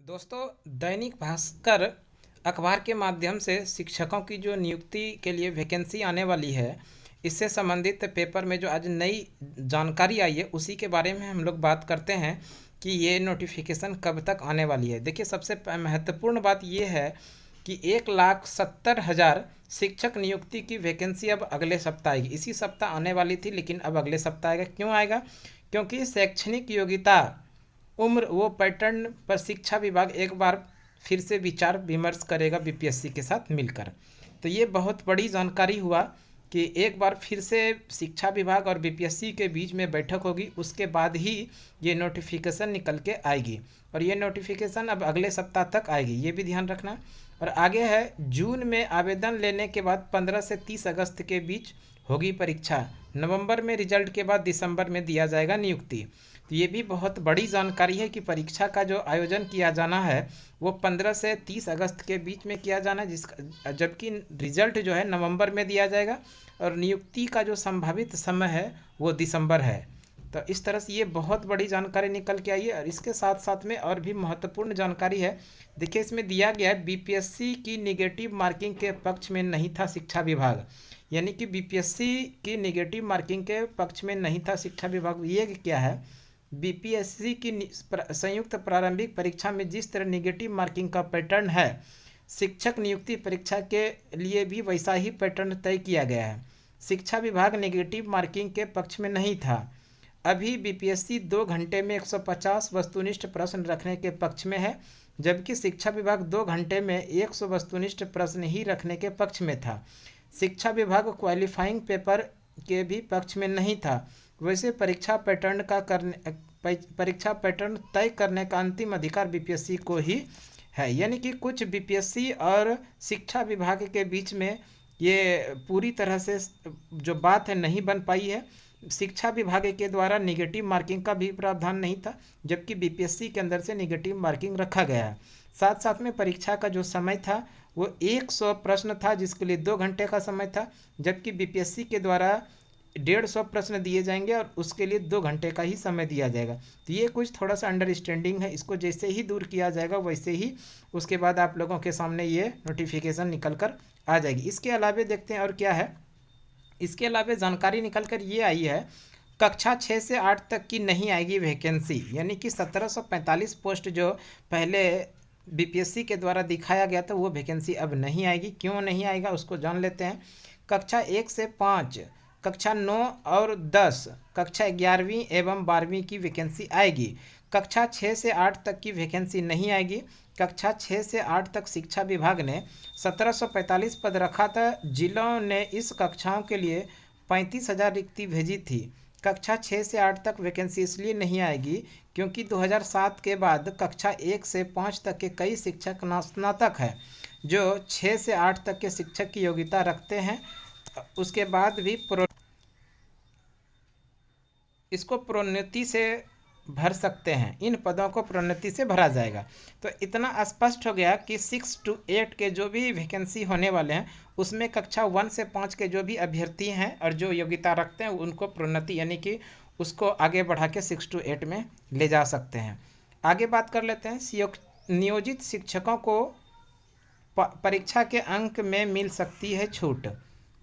दोस्तों, दैनिक भास्कर अखबार के माध्यम से शिक्षकों की जो नियुक्ति के लिए वैकेंसी आने वाली है, इससे संबंधित पेपर में जो आज नई जानकारी आई है उसी के बारे में हम लोग बात करते हैं कि ये नोटिफिकेशन कब तक आने वाली है। देखिए, सबसे महत्वपूर्ण बात ये है कि 1,70,000 शिक्षक नियुक्ति की वैकेंसी अब अगले सप्ताह आएगी। इसी सप्ताह आने वाली थी, लेकिन अब अगले सप्ताह आएगा। क्यों आएगा? क्योंकि शैक्षणिक योग्यता, उम्र, वो पैटर्न पर शिक्षा विभाग एक बार फिर से विचार विमर्श करेगा बीपीएससी के साथ मिलकर। तो ये बहुत बड़ी जानकारी हुआ कि एक बार फिर से शिक्षा विभाग और बीपीएससी के बीच में बैठक होगी, उसके बाद ही ये नोटिफिकेशन निकल के आएगी। और ये नोटिफिकेशन अब अगले सप्ताह तक आएगी, ये भी ध्यान रखना। और आगे है, जून में आवेदन लेने के बाद 15 से 30 अगस्त के बीच होगी परीक्षा। नवंबर में रिजल्ट के बाद दिसंबर में दिया जाएगा नियुक्ति। तो ये भी बहुत बड़ी जानकारी है कि परीक्षा का जो आयोजन किया जाना है वो 15 से 30 अगस्त के बीच में किया जाना है, जबकि रिजल्ट जो है नवंबर में दिया जाएगा और नियुक्ति का जो संभावित समय है वो दिसंबर है। तो इस तरह से ये बहुत बड़ी जानकारी निकल के आई है। और इसके साथ साथ में और भी महत्वपूर्ण जानकारी है। देखिए, इसमें दिया गया है, बीपीएससी की निगेटिव मार्किंग के पक्ष में नहीं था शिक्षा विभाग। यानी कि बीपीएससी की निगेटिव मार्किंग के पक्ष में नहीं था शिक्षा विभाग। ये क्या है? बीपीएससी की संयुक्त प्रारंभिक परीक्षा में जिस तरह निगेटिव मार्किंग का पैटर्न है, शिक्षक नियुक्ति परीक्षा के लिए भी वैसा ही पैटर्न तय किया गया है। शिक्षा विभाग नेगेटिव मार्किंग के पक्ष में नहीं था। अभी बीपीएससी 2 घंटे में 150 वस्तुनिष्ठ प्रश्न रखने के पक्ष में है, जबकि शिक्षा विभाग 2 घंटे में 100 वस्तुनिष्ठ प्रश्न ही रखने के पक्ष में था। शिक्षा विभाग क्वालिफाइंग पेपर के भी पक्ष में नहीं था। वैसे परीक्षा पैटर्न तय करने का अंतिम अधिकार बीपीएससी को ही है। यानी कि कुछ बीपीएससी और शिक्षा विभाग के बीच में ये पूरी तरह से जो बात है नहीं बन पाई है। शिक्षा विभाग के द्वारा निगेटिव मार्किंग का भी प्रावधान नहीं था, जबकि बीपीएससी के अंदर से निगेटिव मार्किंग रखा गया है। साथ साथ में परीक्षा का जो समय था वो 100 प्रश्न था, जिसके लिए 2 घंटे का समय था, जबकि बीपीएससी के द्वारा 150 प्रश्न दिए जाएंगे और उसके लिए 2 घंटे का ही समय दिया जाएगा। तो ये कुछ थोड़ा सा अंडरस्टैंडिंग है। इसको जैसे ही दूर किया जाएगा वैसे ही उसके बाद आप लोगों के सामने ये नोटिफिकेशन निकल कर आ जाएगी। इसके अलावा देखते हैं और क्या है। इसके अलावा जानकारी निकल कर ये आई है, कक्षा 6 से 8 तक की नहीं आएगी वैकेंसी। यानी कि 1745 पोस्ट जो पहले बीपीएससी के द्वारा दिखाया गया था वो वैकेंसी अब नहीं आएगी। क्यों नहीं आएगा उसको जान लेते हैं। कक्षा 1 से 5, कक्षा 9 और 10, कक्षा 11वीं एवं 12वीं की वैकेंसी आएगी। कक्षा 6 से 8 तक की वैकेंसी नहीं आएगी। कक्षा 6 से 8 तक शिक्षा विभाग ने 1745 पद रखा था। जिलों ने इस कक्षाओं के लिए 35,000 रिक्ति भेजी थी। कक्षा 6 से 8 तक वैकेंसी इसलिए नहीं आएगी क्योंकि 2007 के बाद कक्षा 1 से 5 तक के कई शिक्षक स्नातक हैं जो 6 से 8 तक के शिक्षक की योग्यता रखते हैं। उसके बाद भी इसको प्रोन्नति से भर सकते हैं। इन पदों को प्रोन्नति से भरा जाएगा। तो इतना स्पष्ट हो गया कि 6 to 8 के जो भी वैकेंसी होने वाले हैं उसमें कक्षा 1 से 5 के जो भी अभ्यर्थी हैं और जो योग्यता रखते हैं उनको प्रोन्नति यानी कि उसको आगे बढ़ा के 6 to 8 में ले जा सकते हैं। आगे बात कर लेते हैं। नियोजित शिक्षकों को परीक्षा के अंक में मिल सकती है छूट।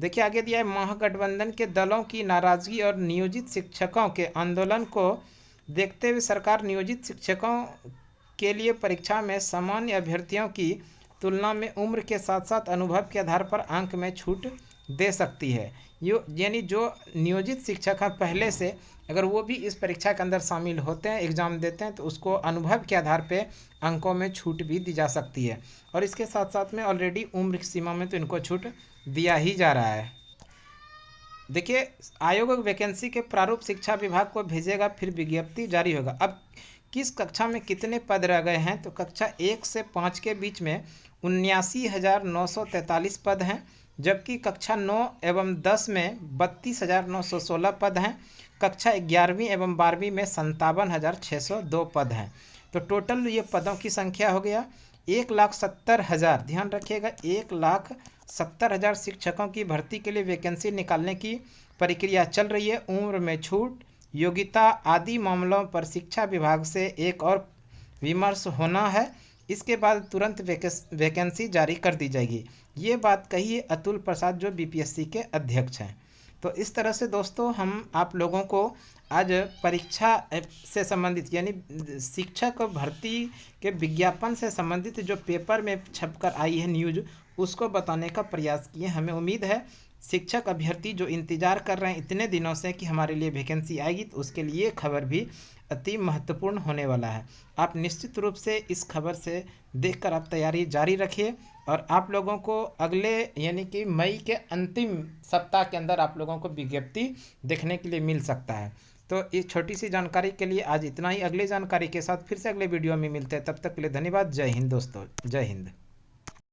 देखिए, आगे दिया है, महागठबंधन के दलों की नाराजगी और नियोजित शिक्षकों के आंदोलन को देखते हुए सरकार नियोजित शिक्षकों के लिए परीक्षा में सामान्य अभ्यर्थियों की तुलना में उम्र के साथ साथ अनुभव के आधार पर अंक में छूट दे सकती है। यानी जो नियोजित शिक्षक हैं पहले से, अगर वो भी इस परीक्षा के अंदर शामिल होते हैं, एग्ज़ाम देते हैं, तो उसको अनुभव के आधार पे अंकों में छूट भी दी जा सकती है। और इसके साथ साथ में ऑलरेडी उम्र की सीमा में तो इनको छूट दिया ही जा रहा है। देखिए, आयोग वैकेंसी के प्रारूप शिक्षा विभाग को भेजेगा, फिर विज्ञप्ति जारी होगा। अब किस कक्षा में कितने पद रह गए हैं, तो कक्षा 1 से 5 के बीच में 79,943 पद हैं, जबकि कक्षा 9 एवं 10 में 32,916 पद हैं। कक्षा 11वीं एवं 12वीं में 57,602 पद हैं। तो टोटल ये पदों की संख्या हो गया 1,70,000। ध्यान रखिएगा, 1,70,000 शिक्षकों की भर्ती के लिए वैकेंसी निकालने की प्रक्रिया चल रही है। उम्र में छूट, योग्यता आदि मामलों पर शिक्षा विभाग से एक और विमर्श होना है। इसके बाद तुरंत वैकेंसी जारी कर दी जाएगी। ये बात कही है अतुल प्रसाद जो बीपीएससी के अध्यक्ष हैं। तो इस तरह से दोस्तों हम आप लोगों को आज परीक्षा से संबंधित यानी शिक्षक भर्ती के विज्ञापन से संबंधित जो पेपर में छपकर आई है न्यूज़, उसको बताने का प्रयास किए। हमें उम्मीद है शिक्षक अभ्यर्थी जो इंतज़ार कर रहे हैं इतने दिनों से कि हमारे लिए वैकेंसी आएगी, तो उसके लिए खबर भी अति महत्वपूर्ण होने वाला है। आप निश्चित रूप से इस खबर से देखकर आप तैयारी जारी रखिए और आप लोगों को अगले यानी कि मई के अंतिम सप्ताह के अंदर आप लोगों को विज्ञप्ति देखने के लिए मिल सकता है। तो इस छोटी सी जानकारी के लिए आज इतना ही। अगली जानकारी के साथ फिर से अगले वीडियो में मिलते हैं। तब तक के लिए धन्यवाद। जय हिंद दोस्तों, जय हिंद।